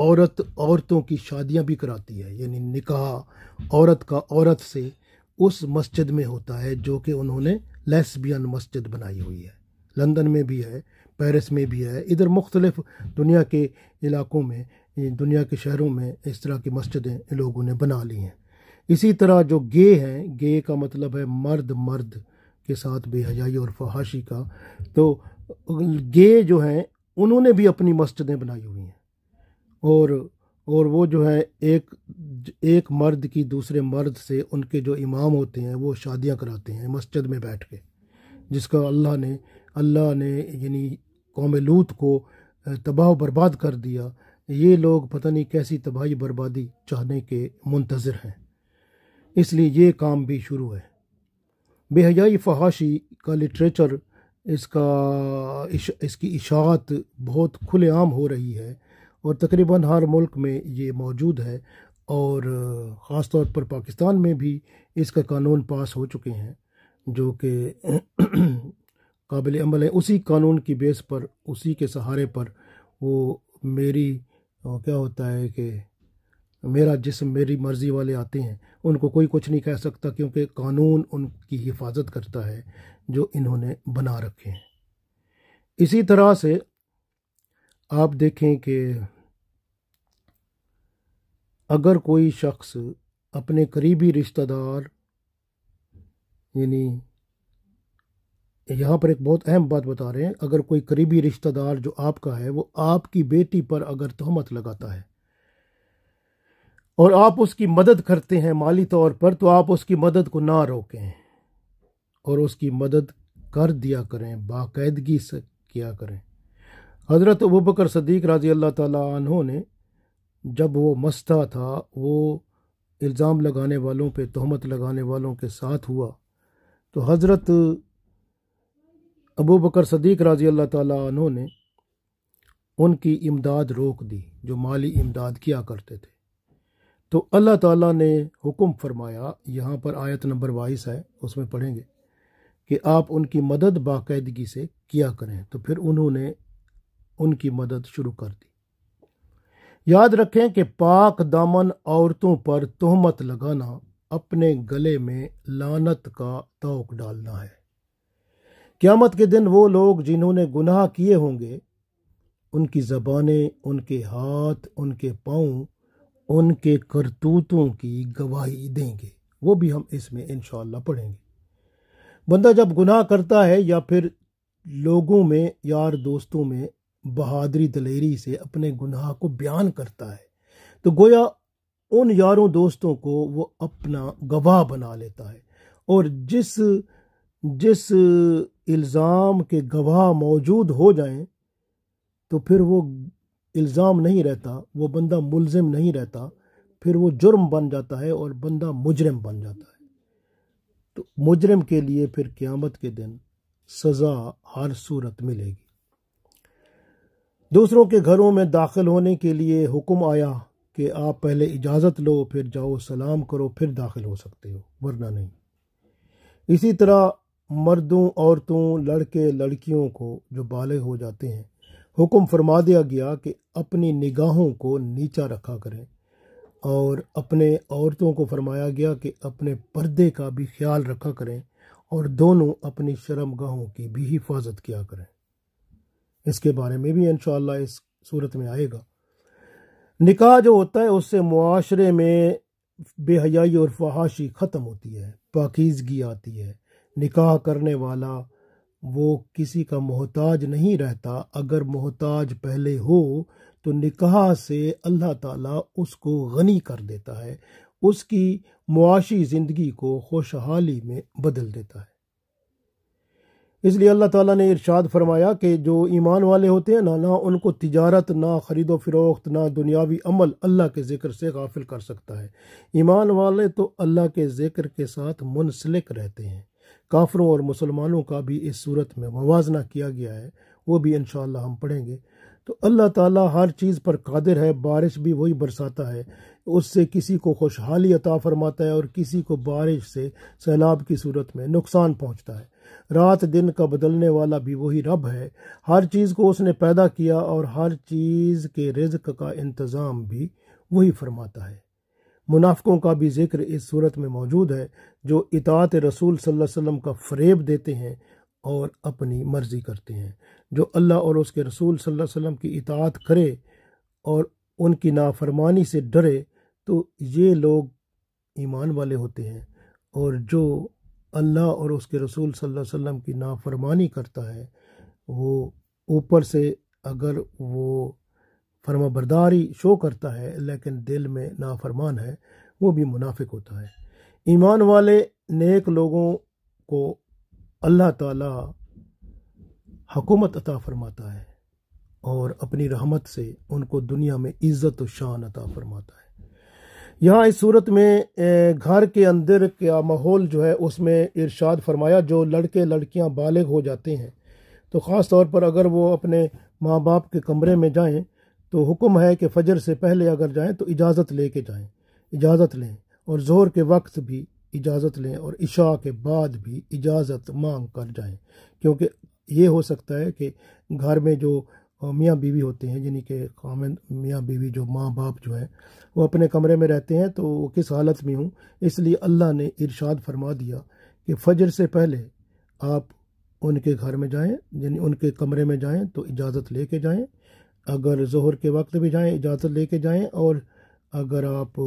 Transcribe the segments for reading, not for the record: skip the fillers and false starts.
عورتوں کی شادیاں بھی کراتی ہے، یعنی نکاح عورت کا عورت سے اس مسجد میں ہوتا ہے جو کہ انہوں نے لیسبین مسجد بنائی ہوئی ہے۔ لندن میں بھی ہے، پیرس میں بھی ہے، ادھر مختلف دنیا کے علاقوں میں، دنیا کے شہروں میں اس طرح کی مسجدیں لوگوں نے بنا لی ہیں۔ اسی طرح جو گے ہیں، گے کا مطلب ہے مرد کے ساتھ بے حیائی اور فحاشی کا، تو گے جو ہیں انہوں نے بھی اپنی مسجدیں بنائی ہوئی ہیں، اور وہ جو ہے ایک مرد کی دوسرے مرد سے، ان کے جو امام ہوتے ہیں وہ شادیاں کراتے ہیں مسجد میں بیٹھ کے، جس کا اللہ نے یعنی قوم لوط کو تباہ و برباد کر دیا۔ یہ لوگ پتہ نہیں کیسی تباہی بربادی چاہنے کے منتظر ہیں، اس لیے یہ کام بھی شروع ہے۔ بے حیائی فحاشی کا لٹریچر، اس کی اشاعت بہت کھلے عام ہو رہی ہے، اور تقریباً ہر ملک میں یہ موجود ہے، اور خاص طور پر پاکستان میں بھی اس کا قانون پاس ہو چکے ہیں جو کہ قابل عمل ہے۔ اسی قانون کی بیس پر، اسی کے سہارے پر وہ کیا ہوتا ہے کہ میرا جسم میری مرضی والے آتے ہیں، ان کو کوئی کچھ نہیں کہہ سکتا، کیونکہ قانون ان کی حفاظت کرتا ہے جو انہوں نے بنا رکھے ہیں۔ اسی طرح سے آپ دیکھیں کہ اگر کوئی شخص اپنے قریبی رشتہ دار، یعنی یہاں پر ایک بہت اہم بات بتا رہے ہیں، اگر کوئی قریبی رشتہ دار جو آپ کا ہے وہ آپ کی بیٹی پر اگر تہمت لگاتا ہے اور آپ اس کی مدد کرتے ہیں مالی طور پر، تو آپ اس کی مدد کو نہ روکیں اور اس کی مدد کر دیا کریں، باقاعدگی سے کیا کریں۔ حضرت ابوبکر صدیق رضی اللہ تعالیٰ عنہ نے جب وہ مستہ تھا، وہ الزام لگانے والوں پہ، تہمت لگانے والوں کے ساتھ ہوا، تو حضرت ابوبکر صدیق رضی اللہ تعالیٰ عنہ نے ان کی امداد روک دی، جو مالی امداد کیا کرتے تھے۔ تو اللہ تعالیٰ نے حکم فرمایا، یہاں پر آیت نمبر 22 ہے، اس میں پڑھیں گے کہ آپ ان کی مدد باقاعدگی سے کیا کریں، تو پھر انہوں نے ان کی مدد شروع کر دی۔ یاد رکھیں کہ پاک دامن عورتوں پر تہمت لگانا اپنے گلے میں لعنت کا طوق ڈالنا ہے۔ قیامت کے دن وہ لوگ جنہوں نے گناہ کیے ہوں گے، ان کی زبانیں، ان کے ہاتھ، ان کے پاؤں، ان کے کرتوتوں کی گواہی دیں گے۔ وہ بھی ہم اس میں انشاءاللہ پڑھیں گے۔ بندہ جب گناہ کرتا ہے یا پھر لوگوں میں، یار دوستوں میں بہادری دلیری سے اپنے گناہ کو بیان کرتا ہے، تو گویا ان یاروں دوستوں کو وہ اپنا گواہ بنا لیتا ہے، اور جس الزام کے گواہ موجود ہو جائیں تو پھر وہ الزام نہیں رہتا، وہ بندہ ملزم نہیں رہتا، پھر وہ جرم بن جاتا ہے اور بندہ مجرم بن جاتا ہے۔ تو مجرم کے لیے پھر قیامت کے دن سزا ہر صورت ملے گی۔ دوسروں کے گھروں میں داخل ہونے کے لیے حکم آیا کہ آپ پہلے اجازت لو، پھر جاؤ سلام کرو، پھر داخل ہو سکتے ہو، ورنہ نہیں۔ اسی طرح مردوں، عورتوں، لڑکے لڑکیوں کو جو بالغ ہو جاتے ہیں، حکم فرما دیا گیا کہ اپنی نگاہوں کو نیچا رکھا کریں، اور اپنے عورتوں کو فرمایا گیا کہ اپنے پردے کا بھی خیال رکھا کریں، اور دونوں اپنی شرم گاہوں کی بھی حفاظت کیا کریں۔ اس کے بارے میں بھی انشاءاللہ اس صورت میں آئے گا۔ نکاح جو ہوتا ہے اس سے معاشرے میں بے حیائی اور فحاشی ختم ہوتی ہے، پاکیزگی آتی ہے۔ نکاح کرنے والا وہ کسی کا محتاج نہیں رہتا، اگر محتاج پہلے ہو تو نکاح سے اللہ تعالیٰ اس کو غنی کر دیتا ہے، اس کی معاشی زندگی کو خوشحالی میں بدل دیتا ہے۔ اس لیے اللہ تعالیٰ نے ارشاد فرمایا کہ جو ایمان والے ہوتے ہیں نہ ان کو تجارت، نہ خرید و فروخت، نہ دنیاوی عمل اللہ کے ذکر سے غافل کر سکتا ہے۔ ایمان والے تو اللہ کے ذکر کے ساتھ منسلک رہتے ہیں۔ کافروں اور مسلمانوں کا بھی اس صورت میں موازنہ کیا گیا ہے، وہ بھی انشاءاللہ ہم پڑھیں گے۔ تو اللہ تعالیٰ ہر چیز پر قادر ہے، بارش بھی وہی برساتا ہے، اس سے کسی کو خوشحالی عطا فرماتا ہے اور کسی کو بارش سے سیلاب کی صورت میں نقصان پہنچتا ہے۔ رات دن کا بدلنے والا بھی وہی رب ہے، ہر چیز کو اس نے پیدا کیا اور ہر چیز کے رزق کا انتظام بھی وہی فرماتا ہے۔ منافقوں کا بھی ذکر اس صورت میں موجود ہے، جو اطاعت رسول صلی اللہ علیہ وسلم کا فریب دیتے ہیں اور اپنی مرضی کرتے ہیں۔ جو اللہ اور اس کے رسول صلی اللہ علیہ وسلم کی اطاعت کرے اور ان کی نافرمانی سے ڈرے تو یہ لوگ ایمان والے ہوتے ہیں، اور جو اللہ اور اس کے رسول صلی اللہ علیہ وسلم کی نافرمانی کرتا ہے وہ اوپر سے اگر وہ فرما برداری شو کرتا ہے لیکن دل میں نافرمان ہے، وہ بھی منافق ہوتا ہے۔ ایمان والے نیک لوگوں کو اللہ تعالی حکومت عطا فرماتا ہے اور اپنی رحمت سے ان کو دنیا میں عزت و شان عطا فرماتا ہے۔ یہاں اس صورت میں گھر کے اندر کا ماحول جو ہے اس میں ارشاد فرمایا، جو لڑکے لڑکیاں بالغ ہو جاتے ہیں تو خاص طور پر اگر وہ اپنے ماں باپ کے کمرے میں جائیں تو حکم ہے کہ فجر سے پہلے اگر جائیں تو اجازت لے کے جائیں، اجازت لیں، اور ظہر کے وقت بھی اجازت لیں اور عشاء کے بعد بھی اجازت مانگ کر جائیں، کیونکہ یہ ہو سکتا ہے کہ گھر میں جو میاں بیوی ہوتے ہیں، یعنی کہ خاوند میاں بیوی جو ماں باپ جو ہیں وہ اپنے کمرے میں رہتے ہیں تو وہ کس حالت میں ہوں، اس لیے اللہ نے ارشاد فرما دیا کہ فجر سے پہلے آپ ان کے گھر میں جائیں، یعنی ان کے کمرے میں جائیں تو اجازت لے کے جائیں، اگر ظہر کے وقت بھی جائیں اجازت لے کے جائیں، اور اگر آپ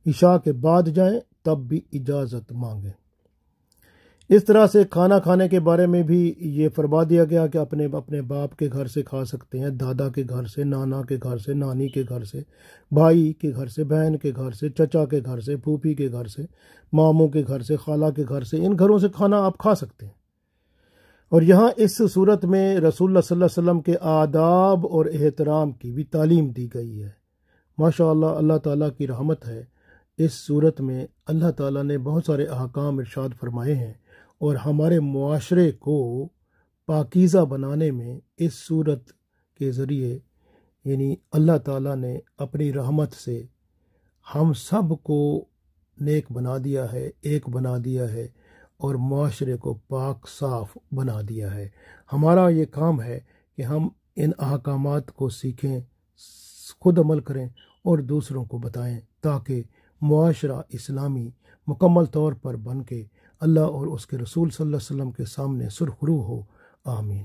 عشاء کے بعد جائیں تب بھی اجازت مانگیں۔ اس طرح سے کھانا کھانے کے بارے میں بھی یہ فرما دیا گیا کہ اپنے باپ کے گھر سے کھا سکتے ہیں، دادا کے گھر سے، نانا کے گھر سے، نانی کے گھر سے، بھائی کے گھر سے، بہن کے گھر سے، چچا کے گھر سے، پھوپھی کے گھر سے، ماموں کے گھر سے، خالہ کے گھر سے، ان گھروں سے کھانا آپ کھا سکتے ہیں۔ اور یہاں اس صورت میں رسول اللہ صلی اللہ علیہ وسلم کے آداب اور احترام کی بھی تعلیم دی گئی ہے۔ ماشاء اللہ، اللہ تعالیٰ کی رحمت ہے، اس صورت میں اللہ تعالیٰ نے بہت سارے احکام ارشاد فرمائے ہیں، اور ہمارے معاشرے کو پاکیزہ بنانے میں اس صورت کے ذریعے یعنی اللہ تعالیٰ نے اپنی رحمت سے ہم سب کو نیک بنا دیا ہے، ایک بنا دیا ہے، اور معاشرے کو پاک صاف بنا دیا ہے۔ ہمارا یہ کام ہے کہ ہم ان احکامات کو سیکھیں، خود عمل کریں اور دوسروں کو بتائیں، تاکہ معاشرہ اسلامی مکمل طور پر بن کے اللہ اور اس کے رسول صلی اللہ علیہ وسلم کے سامنے سرخرو ہو۔ آمین۔